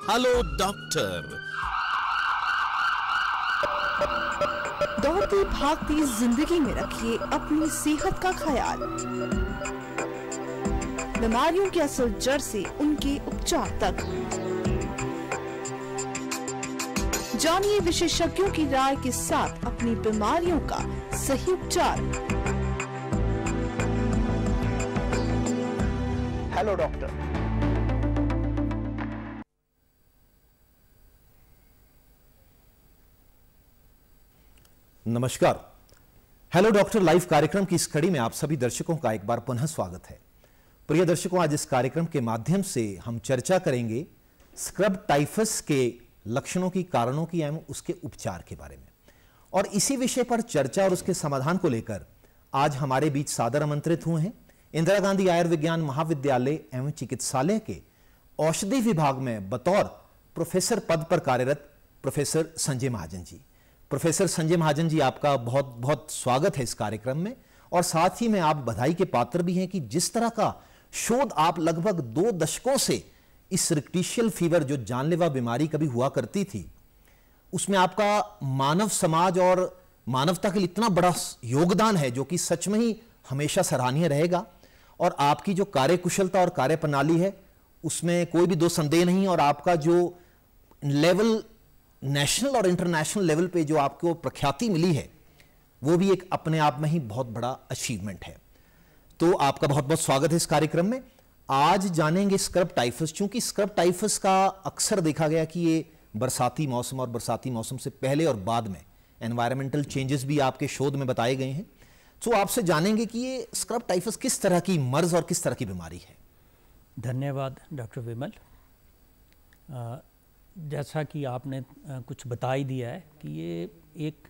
Hello doctor. दौड़ती भागती जिंदगी में रखिए अपनी सेहत का ख्याल। बीमारियों के असल जड़ से उनके उपचार तक जानिए विशेषज्ञों की राय के साथ अपनी बीमारियों का सही उपचार। Hello doctor. नमस्कार। हेलो डॉक्टर लाइव कार्यक्रम की इस कड़ी में आप सभी दर्शकों का एक बार पुनः स्वागत है। प्रिय दर्शकों, आज इस कार्यक्रम के माध्यम से हम चर्चा करेंगे स्क्रब टाइफस के लक्षणों की, कारणों की एवं उसके उपचार के बारे में। और इसी विषय पर चर्चा और उसके समाधान को लेकर आज हमारे बीच सादर आमंत्रित हुए हैं इंदिरा गांधी आयुर्विज्ञान महाविद्यालय एवं चिकित्सालय के औषधि विभाग में बतौर प्रोफेसर पद पर कार्यरत प्रोफेसर संजय महाजन जी। प्रोफेसर संजय महाजन जी, आपका बहुत बहुत स्वागत है इस कार्यक्रम में। और साथ ही में आप बधाई के पात्र भी हैं कि जिस तरह का शोध आप लगभग 2 दशकों से इस रिक्टिशियल फीवर, जो जानलेवा बीमारी कभी हुआ करती थी, उसमें आपका मानव समाज और मानवता के लिए इतना बड़ा योगदान है, जो कि सच में ही हमेशा सराहनीय रहेगा। और आपकी जो कार्यकुशलता और कार्यप्रणाली है, उसमें कोई भी दो संदेह नहीं। और आपका जो लेवल, नेशनल और इंटरनेशनल लेवल पे जो आपको प्रख्याति मिली है, वो भी एक अपने आप में ही बहुत बड़ा अचीवमेंट है। तो आपका बहुत बहुत स्वागत है इस कार्यक्रम में। आज जानेंगे स्क्रब टाइफस। चूंकि स्क्रब टाइफस का अक्सर देखा गया कि ये बरसाती मौसम और बरसाती मौसम से पहले और बाद में एनवायरमेंटल चेंजेस भी आपके शोध में बताए गए हैं। तो आपसे जानेंगे कि ये स्क्रब टाइफस किस तरह की मर्ज और किस तरह की बीमारी है। धन्यवाद डॉक्टर विमल। जैसा कि आपने कुछ बता ही दिया है कि ये एक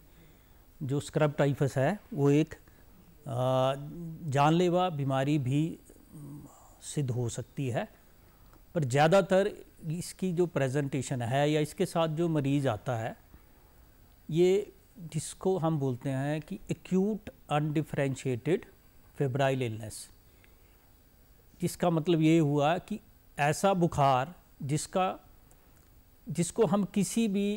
जो स्क्रब टाइफस है वो एक जानलेवा बीमारी भी सिद्ध हो सकती है, पर ज़्यादातर इसकी जो प्रेजेंटेशन है या इसके साथ जो मरीज़ आता है, ये जिसको हम बोलते हैं कि एक्यूट अनडिफरेंशिएटेड फेब्राइल इलनेस, जिसका मतलब ये हुआ कि ऐसा बुखार जिसको हम किसी भी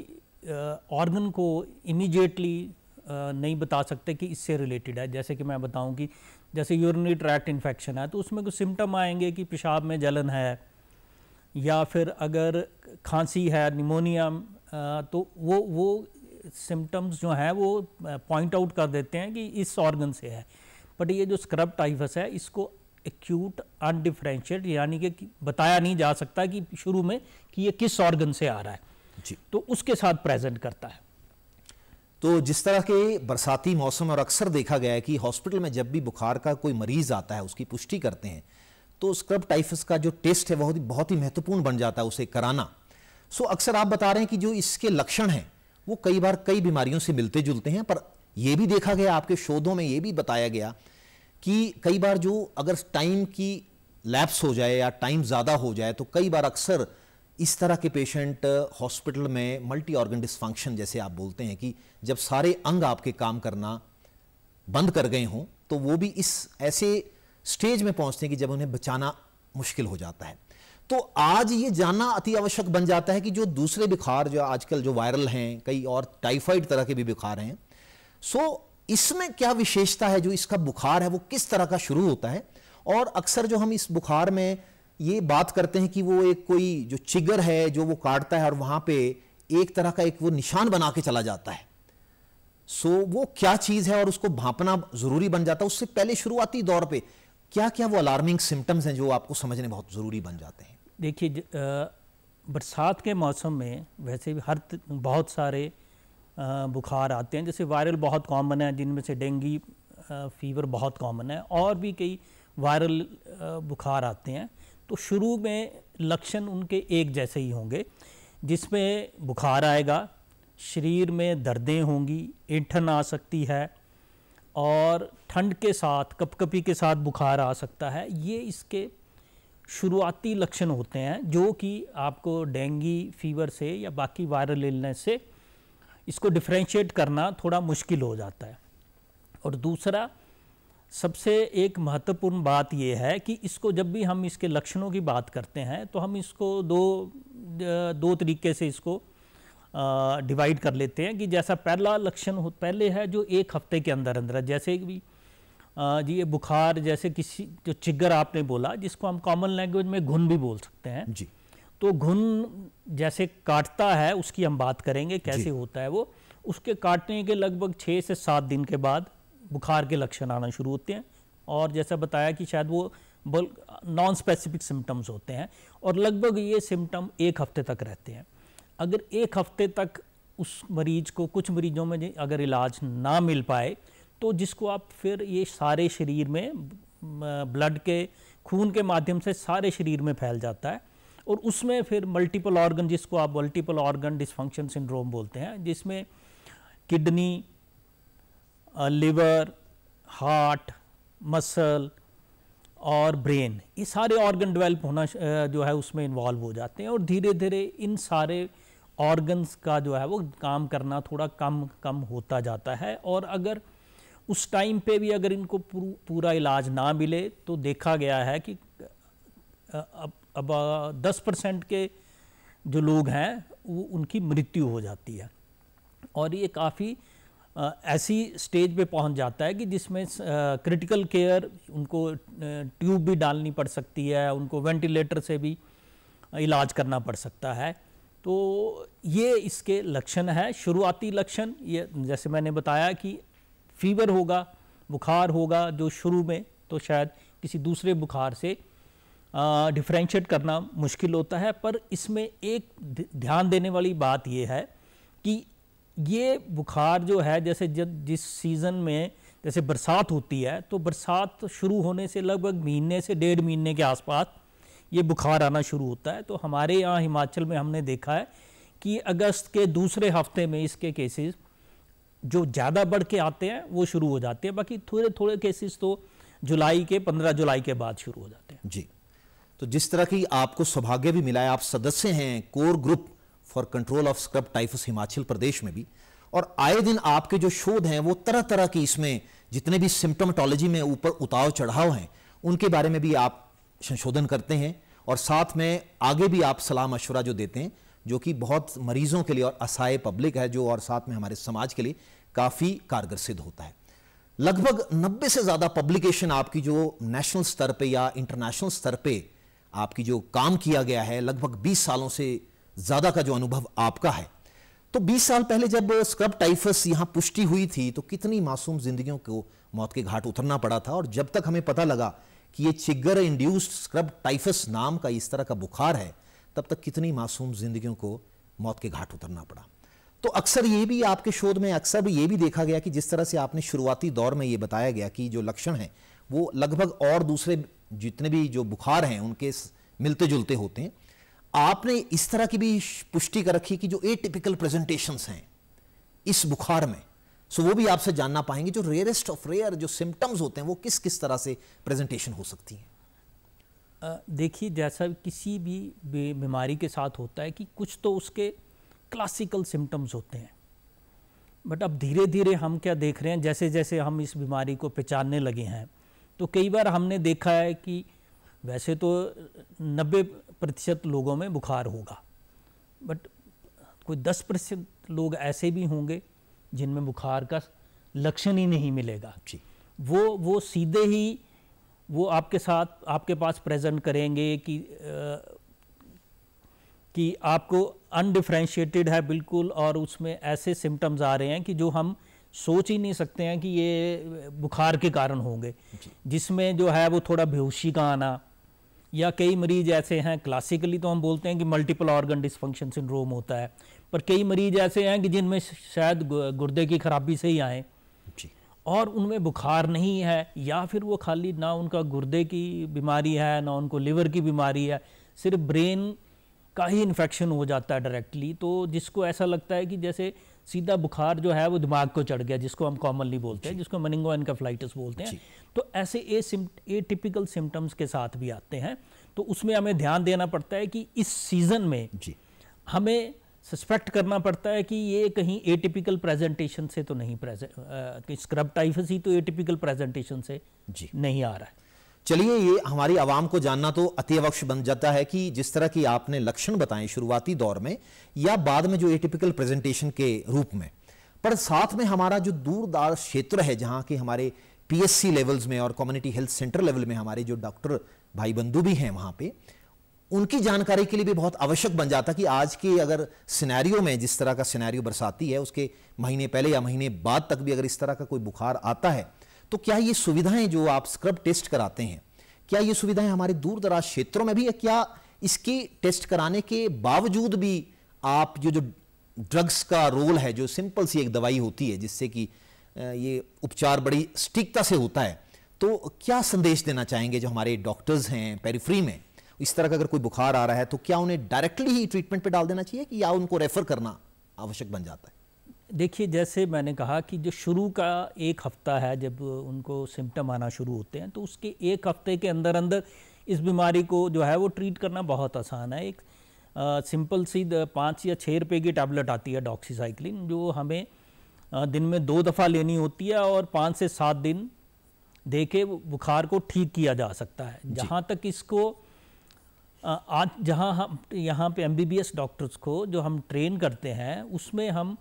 ऑर्गन को इमीडिएटली नहीं बता सकते कि इससे रिलेटेड है। जैसे कि मैं बताऊं कि जैसे यूरिनरी ट्रैक्ट इन्फेक्शन है, तो उसमें कुछ सिम्टम आएंगे कि पेशाब में जलन है, या फिर अगर खांसी है, निमोनिया, तो वो सिम्टम्स जो हैं वो पॉइंट आउट कर देते हैं कि इस ऑर्गन से है। बट ये जो स्क्रब टाइफस है, इसको एक्यूट अनडिफरेंशिएट, यानी कि बताया नहीं जा सकता कि शुरू में कि ये किस ऑर्गन से आ रहा है जी, तो उसके साथ प्रेजेंट करता है। तो जिस तरह के बरसाती मौसम, और अक्सर देखा गया है कि हॉस्पिटल में जब भी बुखार का कोई मरीज आता है, उसकी पुष्टि करते हैं, तो स्क्रब टाइफस का जो टेस्ट है बहुत ही महत्वपूर्ण बन जाता है उसे कराना। सो अक्सर आप बता रहे हैं कि जो इसके लक्षण हैं वो कई बार कई बीमारियों से मिलते जुलते हैं, पर यह भी देखा गया, आपके शोधों में ये भी बताया गया कि कई बार जो अगर टाइम की लैप्स हो जाए या टाइम ज़्यादा हो जाए, तो कई बार अक्सर इस तरह के पेशेंट हॉस्पिटल में मल्टी ऑर्गन डिसफंक्शन, जैसे आप बोलते हैं कि जब सारे अंग आपके काम करना बंद कर गए हों, तो वो भी इस ऐसे स्टेज में पहुंचते हैं कि जब उन्हें बचाना मुश्किल हो जाता है। तो आज ये जानना अति आवश्यक बन जाता है कि जो दूसरे बुखार जो आजकल जो वायरल हैं, कई और टाइफाइड तरह के भी बुखार हैं, सो इसमें क्या विशेषता है, जो इसका बुखार है वो किस तरह का शुरू होता है। और अक्सर जो हम इस बुखार में ये बात करते हैं कि वो एक कोई जो चिगर है जो वो काटता है और वहां पे एक तरह का एक वो निशान बना के चला जाता है। सो वो क्या चीज है और उसको भांपना जरूरी बन जाता है। उससे पहले शुरुआती दौर पे क्या क्या वो अलार्मिंग सिम्टम्स हैं जो आपको समझने बहुत जरूरी बन जाते हैं। देखिए, बरसात के मौसम में वैसे भी बहुत सारे बुखार आते हैं। जैसे वायरल बहुत कॉमन है, जिनमें से डेंगू फीवर बहुत कॉमन है, और भी कई वायरल बुखार आते हैं। तो शुरू में लक्षण उनके एक जैसे ही होंगे, जिसमें बुखार आएगा, शरीर में दर्दें होंगी, ऐंठन आ सकती है, और ठंड के साथ, कपकपी के साथ बुखार आ सकता है। ये इसके शुरुआती लक्षण होते हैं, जो कि आपको डेंगू फीवर से या बाकी वायरल इलनेस से इसको डिफरेंशिएट करना थोड़ा मुश्किल हो जाता है। और दूसरा, सबसे एक महत्वपूर्ण बात ये है कि इसको जब भी हम इसके लक्षणों की बात करते हैं तो हम इसको दो तरीके से इसको डिवाइड कर लेते हैं कि जैसा पहला लक्षण पहले है जो एक हफ्ते के अंदर अंदर है, जैसे भी जी ये बुखार, जैसे किसी जो चिगर आपने बोला जिसको हम कॉमन लैंग्वेज में घुन भी बोल सकते हैं जी। तो घुन जैसे काटता है उसकी हम बात करेंगे कैसे होता है वो। उसके काटने के लगभग 6 से 7 दिन के बाद बुखार के लक्षण आना शुरू होते हैं, और जैसा बताया कि शायद वो नॉन स्पेसिफिक सिम्टम्स होते हैं और लगभग ये सिम्टम 1 हफ्ते तक रहते हैं। अगर 1 हफ्ते तक उस मरीज को, कुछ मरीजों में अगर इलाज ना मिल पाए तो जिसको आप फिर ये सारे शरीर में ब्लड के खून के माध्यम से सारे शरीर में फैल जाता है, और उसमें फिर मल्टीपल ऑर्गन, जिसको आप मल्टीपल ऑर्गन डिसफंक्शन सिंड्रोम बोलते हैं, जिसमें किडनी, लिवर, हार्ट, मसल और ब्रेन, ये सारे ऑर्गन डेवलप होना जो है उसमें इन्वॉल्व हो जाते हैं, और धीरे धीरे इन सारे ऑर्गन्स का जो है वो काम करना थोड़ा कम होता जाता है। और अगर उस टाइम पे भी अगर इनको पूरा इलाज ना मिले तो देखा गया है कि अब 10% के जो लोग हैं वो उनकी मृत्यु हो जाती है, और ये काफ़ी ऐसी स्टेज पे पहुंच जाता है कि जिसमें क्रिटिकल केयर, उनको ट्यूब भी डालनी पड़ सकती है, उनको वेंटिलेटर से भी इलाज करना पड़ सकता है। तो ये इसके लक्षण है, शुरुआती लक्षण। ये जैसे मैंने बताया कि फीवर होगा, बुखार होगा, जो शुरू में तो शायद किसी दूसरे बुखार से डिफरेंशिएट करना मुश्किल होता है, पर इसमें एक ध्यान देने वाली बात ये है कि ये बुखार जो है, जैसे जिस सीज़न में जैसे बरसात होती है, तो बरसात शुरू होने से लगभग महीने से 1.5 महीने के आसपास ये बुखार आना शुरू होता है। तो हमारे यहाँ हिमाचल में हमने देखा है कि अगस्त के दूसरे हफ्ते में इसके केसेस जो ज़्यादा बढ़ के आते हैं वो शुरू हो जाते हैं, बाकी थोड़े थोड़े केसेस तो 15 जुलाई के बाद शुरू हो जाते हैं। जी, तो जिस तरह की आपको सौभाग्य भी मिला है, आप सदस्य हैं core group for control of scrub typhus Himachal Pradesh में भी, और आए दिन आपके जो शोध हैं वो तरह तरह की, इसमें जितने भी सिम्टोमेटोलॉजी में ऊपर उतार चढ़ाव हैं उनके बारे में भी आप संशोधन करते हैं, और साथ में आगे भी आप सलाह मशवरा जो देते हैं, जो कि बहुत मरीजों के लिए और असहाय पब्लिक है जो, और साथ में हमारे समाज के लिए काफ़ी कारगर सिद्ध होता है। लगभग 90 से ज़्यादा पब्लिकेशन आपकी जो नेशनल स्तर पे या इंटरनेशनल स्तर पे आपकी जो काम किया गया है, लगभग 20 सालों से ज़्यादा का जो अनुभव आपका है, तो 20 साल पहले जब स्क्रब टाइफस यहाँ पुष्टि हुई थी तो कितनी मासूम जिंदगियों को मौत के घाट उतरना पड़ा था, और जब तक हमें पता लगा कि ये चिगर इंड्यूस्ड स्क्रब टाइफस नाम का इस तरह का बुखार है, तब तक कितनी मासूम जिंदगियों को मौत के घाट उतरना पड़ा। तो अक्सर ये भी आपके शोध में अक्सर भी ये भी देखा गया कि जिस तरह से आपने शुरुआती दौर में ये बताया गया कि जो लक्षण हैं वो लगभग और दूसरे जितने भी जो बुखार हैं उनके मिलते जुलते होते हैं, आपने इस तरह की भी पुष्टि कर रखी कि जो एटिपिकल प्रेजेंटेशंस हैं इस बुखार में, सो वो भी आपसे जानना पाएंगे, जो रेयरेस्ट ऑफ रेयर जो सिम्टम्स होते हैं वो किस किस तरह से प्रेजेंटेशन हो सकती हैं। देखिए, जैसा किसी भी बीमारी के साथ होता है कि कुछ तो उसके क्लासिकल सिम्टम्स होते हैं, बट अब धीरे धीरे हम क्या देख रहे हैं, जैसे जैसे हम इस बीमारी को पहचानने लगे हैं, तो कई बार हमने देखा है कि वैसे तो 90% लोगों में बुखार होगा, बट कोई 10% लोग ऐसे भी होंगे जिनमें बुखार का लक्षण ही नहीं मिलेगा। जी। वो सीधे ही वो आपके साथ आपके पास प्रेजेंट करेंगे कि आपको अनडिफरेंशिएटेड है बिल्कुल, और उसमें ऐसे सिम्टम्स आ रहे हैं कि जो हम सोच ही नहीं सकते हैं कि ये बुखार के कारण होंगे, जिसमें जो है वो थोड़ा बेहोशी का आना, या कई मरीज ऐसे हैं, क्लासिकली तो हम बोलते हैं कि मल्टीपल ऑर्गन डिसफंक्शन सिंड्रोम होता है, पर कई मरीज ऐसे हैं कि जिनमें शायद गुर्दे की खराबी से ही आए और उनमें बुखार नहीं है, या फिर वो खाली ना उनका गुर्दे की बीमारी है ना उनको लिवर की बीमारी है, सिर्फ ब्रेन का ही इन्फेक्शन हो जाता है डायरेक्टली, तो जिसको ऐसा लगता है कि जैसे सीधा बुखार जो है वो दिमाग को चढ़ गया, जिसको हम कॉमनली बोलते हैं, जिसको मेनिंगोएन्केफेलाइटिस बोलते हैं। तो ऐसे एटिपिकल सिम्टम्स के साथ भी आते हैं, तो उसमें हमें ध्यान देना पड़ता है कि इस सीज़न में हमें सस्पेक्ट करना पड़ता है कि ये कहीं एटिपिकल प्रेजेंटेशन से तो नहीं कि स्क्रब टाइफस ही तो एटिपिकल प्रेजेंटेशन से जी नहीं आ रहा है। चलिए, ये हमारी आवाम को जानना तो अति आवश्यक बन जाता है कि जिस तरह की आपने लक्षण बताए शुरुआती दौर में या बाद में जो एटिपिकल प्रेजेंटेशन के रूप में, पर साथ में हमारा जो दूरदराज क्षेत्र है जहां के हमारे पीएससी लेवल्स में और कम्युनिटी हेल्थ सेंटर लेवल में हमारे जो डॉक्टर भाई बंधु भी हैं वहां पे, उनकी जानकारी के लिए भी बहुत आवश्यक बन जाता कि आज के अगर सिनेरियो में, जिस तरह का सिनेरियो बरसाती है उसके महीने पहले या महीने बाद तक भी अगर इस तरह का कोई बुखार आता है तो क्या ये सुविधाएं जो आप स्क्रब टेस्ट कराते हैं, क्या ये सुविधाएं हमारे दूर दराज क्षेत्रों में भी है? क्या इसकी टेस्ट कराने के बावजूद भी आप जो ड्रग्स का रोल है, जो सिंपल सी एक दवाई होती है जिससे कि ये उपचार बड़ी सटीकता से होता है, तो क्या संदेश देना चाहेंगे जो हमारे डॉक्टर्स हैं पेरिफेरी में, इस तरह का अगर कोई बुखार आ रहा है तो क्या उन्हें डायरेक्टली ही ट्रीटमेंट पे डाल देना चाहिए कि या उनको रेफर करना आवश्यक बन जाता है? देखिए, जैसे मैंने कहा कि जो शुरू का एक हफ्ता है जब उनको सिम्टम आना शुरू होते हैं तो उसके एक हफ्ते के अंदर अंदर इस बीमारी को जो है वो ट्रीट करना बहुत आसान है। एक सिंपल सी 5 या 6 रुपए की टैबलेट आती है डॉक्सीसाइक्लिन, जो हमें दिन में 2 दफ़ा लेनी होती है और 5 से 7 दिन दे के बुखार को ठीक किया जा सकता है। जहाँ तक इसको आज जहाँ हम यहाँ पे MBBS डॉक्टर्स को जो हम ट्रेन करते हैं उसमें हम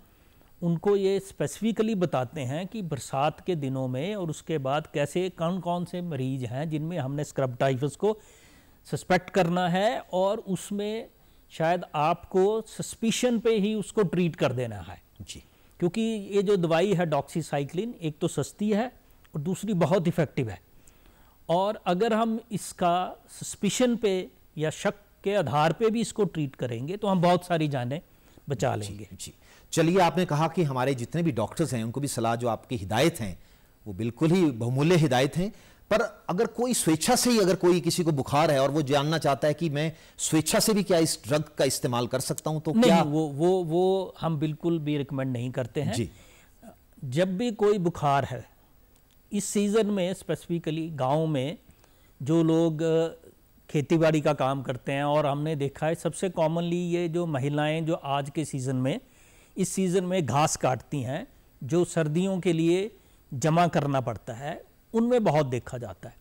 उनको ये स्पेसिफिकली बताते हैं कि बरसात के दिनों में और उसके बाद कैसे कौन कौन से मरीज हैं जिनमें हमने स्क्रब टाइफस को सस्पेक्ट करना है और उसमें शायद आपको सस्पिशन पे ही उसको ट्रीट कर देना है जी। क्योंकि ये जो दवाई है डॉक्सीसाइक्लिन, एक तो सस्ती है और दूसरी बहुत इफ़ेक्टिव है, और अगर हम इसका सस्पिशन पे या शक के आधार पे भी इसको ट्रीट करेंगे तो हम बहुत सारी जानें बचा लेंगे। जी। चलिए, आपने कहा कि हमारे जितने भी डॉक्टर्स हैं उनको भी सलाह जो आपकी हिदायत हैं वो बिल्कुल ही बहुमूल्य हिदायत हैं, पर अगर कोई स्वेच्छा से ही अगर कोई किसी को बुखार है और वो जानना चाहता है कि मैं स्वेच्छा से भी क्या इस ड्रग का इस्तेमाल कर सकता हूं, तो नहीं, क्या वो हम बिल्कुल भी रिकमेंड नहीं करते हैं जी। जब भी कोई बुखार है इस सीज़न में, स्पेसिफिकली गांव में जो लोग खेतीबाड़ी का काम करते हैं, और हमने देखा है सबसे कॉमनली ये जो महिलाएं जो आज के सीज़न में इस सीज़न में घास काटती हैं जो सर्दियों के लिए जमा करना पड़ता है, उनमें बहुत देखा जाता है।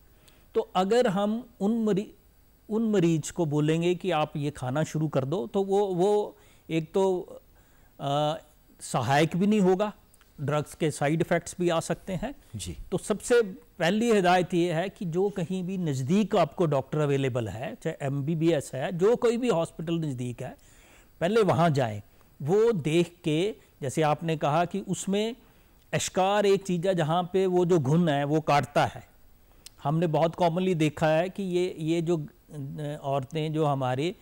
तो अगर हम उन मरीज को बोलेंगे कि आप ये खाना शुरू कर दो तो वो एक तो सहायक भी नहीं होगा, ड्रग्स के साइड इफ़ेक्ट्स भी आ सकते हैं जी। तो सबसे पहली हिदायत ये है कि जो कहीं भी नज़दीक आपको डॉक्टर अवेलेबल है, चाहे MBBS है, जो कोई भी हॉस्पिटल नज़दीक है, पहले वहाँ जाएं। वो देख के, जैसे आपने कहा कि उसमें एशकार एक चीज़ है जहाँ पे वो जो घुन है वो काटता है। हमने बहुत कॉमनली देखा है कि ये जो औरतें जो हमारे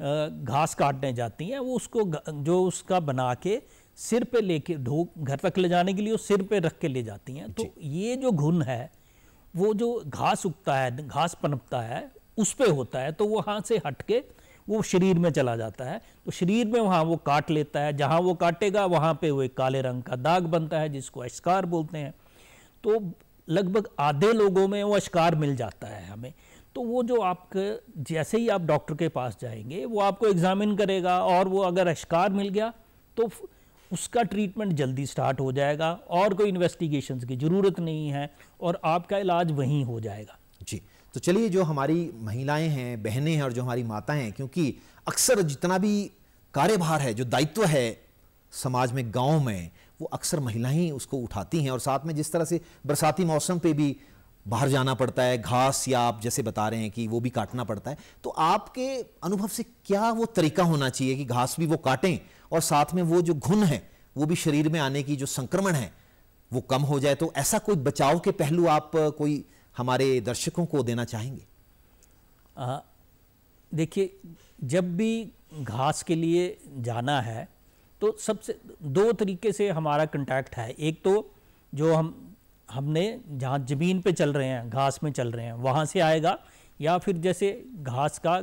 घास काटने जाती हैं वो उसको जो उसका बना के सिर पे लेके घर तक ले जाने के लिए वो सिर पे रख के ले जाती हैं। तो ये जो घुन है वो जो घास उगता है, घास पनपता है, उस पे होता है, तो वो वहाँ से हट के वो शरीर में चला जाता है, तो शरीर में वहाँ वो काट लेता है, जहाँ वो काटेगा वहाँ पे वो एक काले रंग का दाग बनता है जिसको एशकार बोलते हैं। तो लगभग आधे लोगों में वो एशकार मिल जाता है हमें। तो वो जो आपके जैसे ही आप डॉक्टर के पास जाएंगे वो आपको एग्जामिन करेगा, और वो अगर एशकार मिल गया तो उसका ट्रीटमेंट जल्दी स्टार्ट हो जाएगा और कोई इन्वेस्टिगेशंस की ज़रूरत नहीं है और आपका इलाज वहीं हो जाएगा। जी। तो चलिए, जो हमारी महिलाएं हैं, बहनें हैं और जो हमारी माताएं हैं, क्योंकि अक्सर जितना भी कार्यभार है, जो दायित्व है समाज में, गांव में, वो अक्सर महिलाएं ही उसको उठाती हैं, और साथ में जिस तरह से बरसाती मौसम पे भी बाहर जाना पड़ता है, घास या आप जैसे बता रहे हैं कि वो भी काटना पड़ता है, तो आपके अनुभव से क्या वो तरीका होना चाहिए कि घास भी वो काटें और साथ में वो जो घुन है वो भी शरीर में आने की जो संक्रमण है वो कम हो जाए? तो ऐसा कोई बचाव के पहलू आप कोई हमारे दर्शकों को देना चाहेंगे? देखिए, जब भी घास के लिए जाना है तो सबसे 2 तरीके से हमारा कांटेक्ट है। एक तो जो हमने जहाँ ज़मीन पे चल रहे हैं, घास में चल रहे हैं, वहाँ से आएगा, या फिर जैसे घास का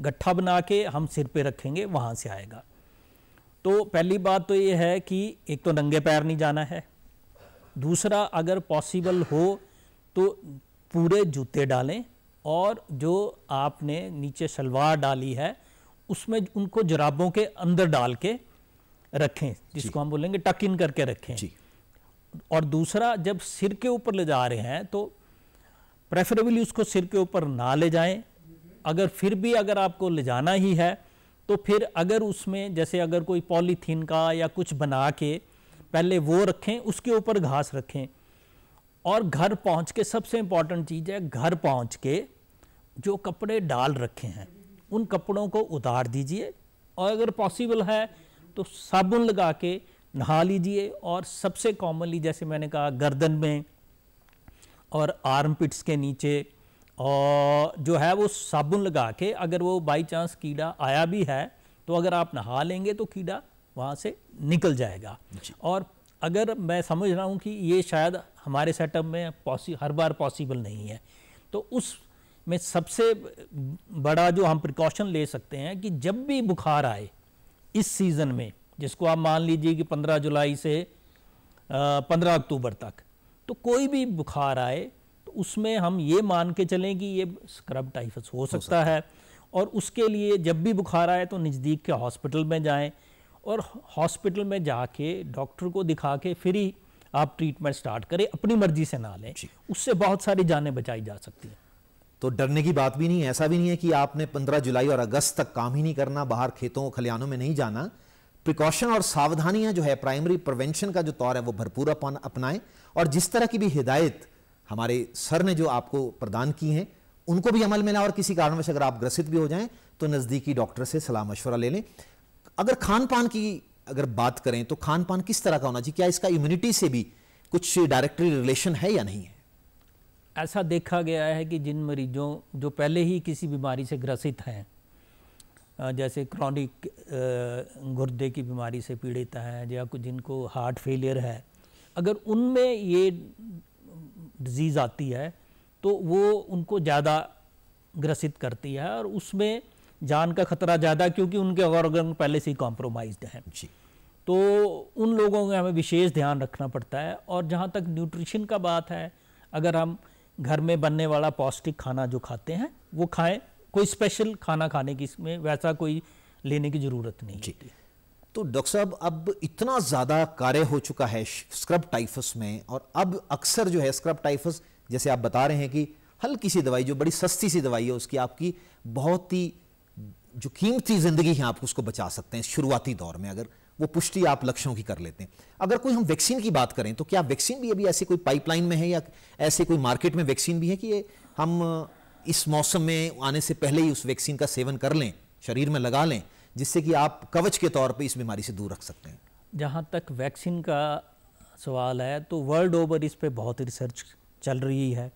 गट्ठा बना के हम सिर पे रखेंगे वहाँ से आएगा। तो पहली बात तो ये है कि एक तो नंगे पैर नहीं जाना है, दूसरा अगर पॉसिबल हो तो पूरे जूते डालें, और जो आपने नीचे सलवार डाली है उसमें उनको जुराबों के अंदर डाल के रखें, जिसको हम बोलेंगे टक इन करके रखें जी। और दूसरा, जब सिर के ऊपर ले जा रहे हैं तो प्रेफरेबली उसको सिर के ऊपर ना ले जाएं। अगर फिर भी अगर आपको ले जाना ही है तो फिर अगर उसमें जैसे अगर कोई पॉलीथीन का या कुछ बना के पहले वो रखें, उसके ऊपर घास रखें। और घर पहुंच के सबसे इंपॉर्टेंट चीज़ है, घर पहुंच के जो कपड़े डाल रखे हैं उन कपड़ों को उतार दीजिए और अगर पॉसिबल है तो साबुन लगा के नहा लीजिए। और सबसे कॉमनली जैसे मैंने कहा, गर्दन में और आर्मपिट्स के नीचे और जो है वो साबुन लगा के, अगर वो बाई चांस कीड़ा आया भी है तो अगर आप नहा लेंगे तो कीड़ा वहाँ से निकल जाएगा। और अगर मैं समझ रहा हूँ कि ये शायद हमारे सेटअप में हर बार पॉसिबल नहीं है, तो उस में सबसे बड़ा जो हम प्रिकॉशन ले सकते हैं कि जब भी बुखार आए इस सीज़न में, जिसको आप मान लीजिए कि 15 जुलाई से 15 अक्टूबर तक, तो कोई भी बुखार आए तो उसमें हम ये मान के चलें कि ये स्क्रब टाइफस हो सकता है। और उसके लिए जब भी बुखार आए तो नज़दीक के हॉस्पिटल में जाएं और हॉस्पिटल में जाके डॉक्टर को दिखा के फिर ही आप ट्रीटमेंट स्टार्ट करें, अपनी मर्जी से ना लें। उससे बहुत सारी जानें बचाई जा सकती हैं। तो डरने की बात भी नहीं है, ऐसा भी नहीं है कि आपने 15 जुलाई और अगस्त तक काम ही नहीं करना, बाहर खेतों खलिहानों में नहीं जाना। प्रिकॉशन और सावधानियां जो है, प्राइमरी प्रिवेंशन का जो तौर है वो भरपूर अपनाएं। और जिस तरह की भी हिदायत हमारे सर ने जो आपको प्रदान की हैं उनको भी अमल में लाएं। और किसी कारणवश अगर आप ग्रसित भी हो जाएं तो नज़दीकी डॉक्टर से सलाह मशवरा ले लें। अगर खान पान की अगर बात करें तो खान पान किस तरह का होना चाहिए? क्या इसका इम्यूनिटी से भी कुछ डायरेक्टली रिलेशन है या नहीं है? ऐसा देखा गया है कि जिन मरीजों जो पहले ही किसी बीमारी से ग्रसित हैं, जैसे क्रॉनिक गुर्दे की बीमारी से पीड़ित हैं या कुछ जिनको हार्ट फेलियर है, अगर उनमें ये डिजीज़ आती है तो वो उनको ज़्यादा ग्रसित करती है और उसमें जान का खतरा ज़्यादा, क्योंकि उनके ऑर्गन पहले से ही कॉम्प्रोमाइज्ड हैं। तो उन लोगों का हमें विशेष ध्यान रखना पड़ता है। और जहाँ तक न्यूट्रिशन का बात है, अगर हम घर में बनने वाला पौष्टिक खाना जो खाते हैं वो खाएं, कोई स्पेशल खाना खाने की इसमें वैसा कोई लेने की ज़रूरत नहीं होती। तो डॉक्टर साहब, अब इतना ज़्यादा कार्य हो चुका है स्क्रब टाइफस में, और अब अक्सर जो है स्क्रब टाइफस, जैसे आप बता रहे हैं कि हल्की सी दवाई, जो बड़ी सस्ती सी दवाई है, उसकी आपकी बहुत ही जो कीमती ज़िंदगी है आप उसको बचा सकते हैं शुरुआती दौर में, अगर वो पुष्टि आप लक्ष्यों की कर लेते हैं। अगर कोई हम वैक्सीन की बात करें तो क्या वैक्सीन भी अभी ऐसी कोई पाइपलाइन में है या ऐसे कोई मार्केट में वैक्सीन भी है कि हम इस मौसम में आने से पहले ही उस वैक्सीन का सेवन कर लें, शरीर में लगा लें, जिससे कि आप कवच के तौर पे इस बीमारी से दूर रख सकते हैं? जहाँ तक वैक्सीन का सवाल है तो वर्ल्ड ओवर इस पे बहुत रिसर्च चल रही है,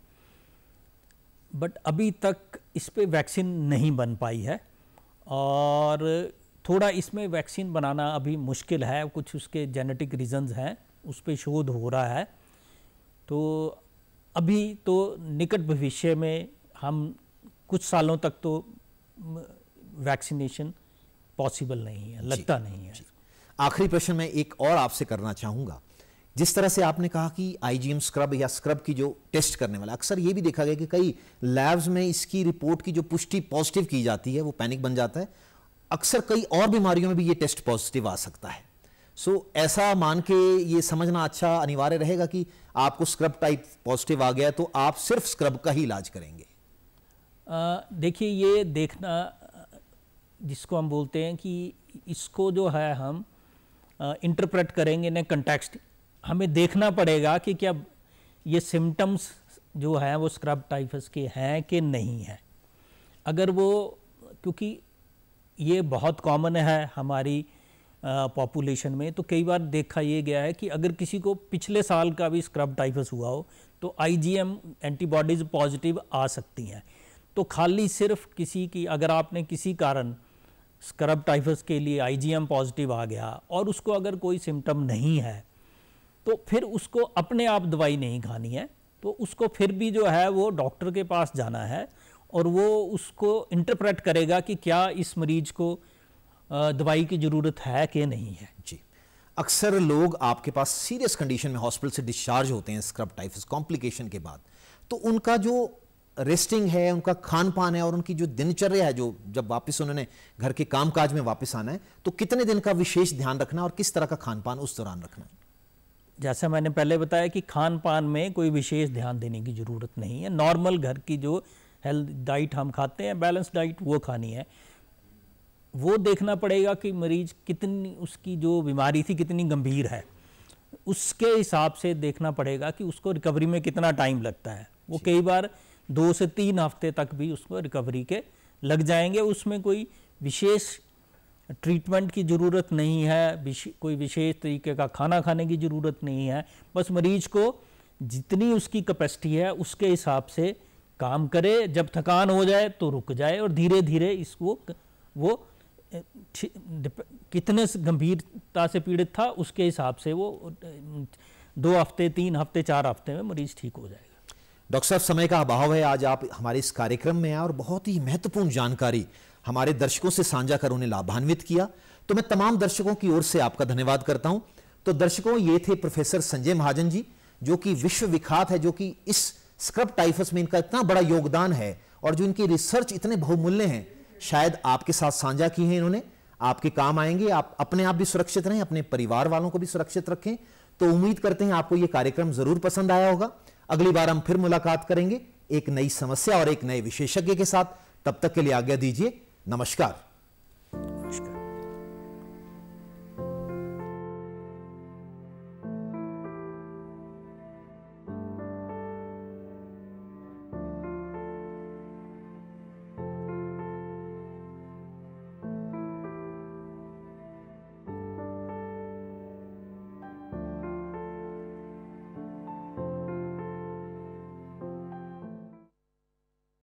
बट अभी तक इस पे वैक्सीन नहीं बन पाई है और थोड़ा इसमें वैक्सीन बनाना अभी मुश्किल है। कुछ उसके जेनेटिक रीजंस हैं, उस पे शोध हो रहा है। तो अभी तो निकट भविष्य में हम कुछ सालों तक तो वैक्सीनेशन पॉसिबल नहीं है, लगता नहीं है। आखिरी प्रश्न मैं एक और आपसे करना चाहूँगा। जिस तरह से आपने कहा कि आईजीएम स्क्रब या स्क्रब की जो टेस्ट करने वाला, अक्सर ये भी देखा गया कि कई लैब्स में इसकी रिपोर्ट की जो पुष्टि पॉजिटिव की जाती है वो पैनिक बन जाता है। अक्सर कई और बीमारियों में भी ये टेस्ट पॉजिटिव आ सकता है। सो ऐसा मान के ये समझना अच्छा अनिवार्य रहेगा कि आपको स्क्रब टाइप पॉजिटिव आ गया तो आप सिर्फ स्क्रब का ही इलाज करेंगे? देखिए, ये देखना जिसको हम बोलते हैं कि इसको जो है हम इंटरप्रेट करेंगे इन कंटेक्स्ट, हमें देखना पड़ेगा कि क्या ये सिम्टम्स जो हैं वो स्क्रब टाइफस के हैं कि नहीं है। अगर वो, क्योंकि ये बहुत कॉमन है हमारी पॉपुलेशन में, तो कई बार देखा ये गया है कि अगर किसी को पिछले साल का भी स्क्रब टाइफस हुआ हो तो आईजीएम एंटीबॉडीज़ पॉजिटिव आ सकती हैं। तो खाली सिर्फ किसी की, अगर आपने किसी कारण स्क्रब टाइफस के लिए आईजीएम पॉजिटिव आ गया और उसको अगर कोई सिम्टम नहीं है तो फिर उसको अपने आप दवाई नहीं खानी है, तो उसको फिर भी जो है वो डॉक्टर के पास जाना है और वो उसको इंटरप्रेट करेगा कि क्या इस मरीज को दवाई की ज़रूरत है कि नहीं है। जी, अक्सर लोग आपके पास सीरियस कंडीशन में हॉस्पिटल से डिस्चार्ज होते हैं स्क्रब टाइफस कॉम्प्लिकेशन के बाद, तो उनका जो रेस्टिंग है, उनका खान पान है और उनकी जो दिनचर्या है, जो जब वापस उन्होंने घर के कामकाज में वापस आना है, तो कितने दिन का विशेष ध्यान रखना और किस तरह का खान पान उस दौरान रखना है? जैसा मैंने पहले बताया कि खान पान में कोई विशेष ध्यान देने की ज़रूरत नहीं है। नॉर्मल घर की जो हेल्थ डाइट हम खाते हैं, बैलेंस डाइट, वो खानी है। वो देखना पड़ेगा कि मरीज कितनी, उसकी जो बीमारी थी कितनी गंभीर है, उसके हिसाब से देखना पड़ेगा कि उसको रिकवरी में कितना टाइम लगता है। वो कई बार 2 से 3 हफ्ते तक भी उसको रिकवरी के लग जाएंगे। उसमें कोई विशेष ट्रीटमेंट की ज़रूरत नहीं है, कोई विशेष तरीके का खाना खाने की ज़रूरत नहीं है। बस मरीज को जितनी उसकी कैपेसिटी है उसके हिसाब से काम करे, जब थकान हो जाए तो रुक जाए और धीरे धीरे इसको वो कितने गंभीरता से पीड़ित था उसके हिसाब से वो 2 हफ्ते, 3 हफ्ते, 4 हफ्ते में मरीज ठीक हो जाएगा। डॉक्टर साहब, समय का अभाव है, आज आप हमारे इस कार्यक्रम में आए और बहुत ही महत्वपूर्ण जानकारी हमारे दर्शकों से साझा कर उन्हें लाभान्वित किया, तो मैं तमाम दर्शकों की ओर से आपका धन्यवाद करता हूं। तो दर्शकों, ये थे प्रोफेसर संजय महाजन जी, जो कि विश्व विख्यात है, जो कि इस स्क्रब टाइफस में इनका इतना बड़ा योगदान है और जो इनकी रिसर्च इतने बहुमूल्य हैं, शायद आपके साथ साझा की हैं इन्होंने, आपके काम आएंगे। आप अपने आप भी सुरक्षित रहें, अपने परिवार वालों को भी सुरक्षित रखें। तो उम्मीद करते हैं आपको यह कार्यक्रम जरूर पसंद आया होगा। अगली बार हम फिर मुलाकात करेंगे एक नई समस्या और एक नए विशेषज्ञ के साथ। तब तक के लिए आज्ञा दीजिए, नमस्कार।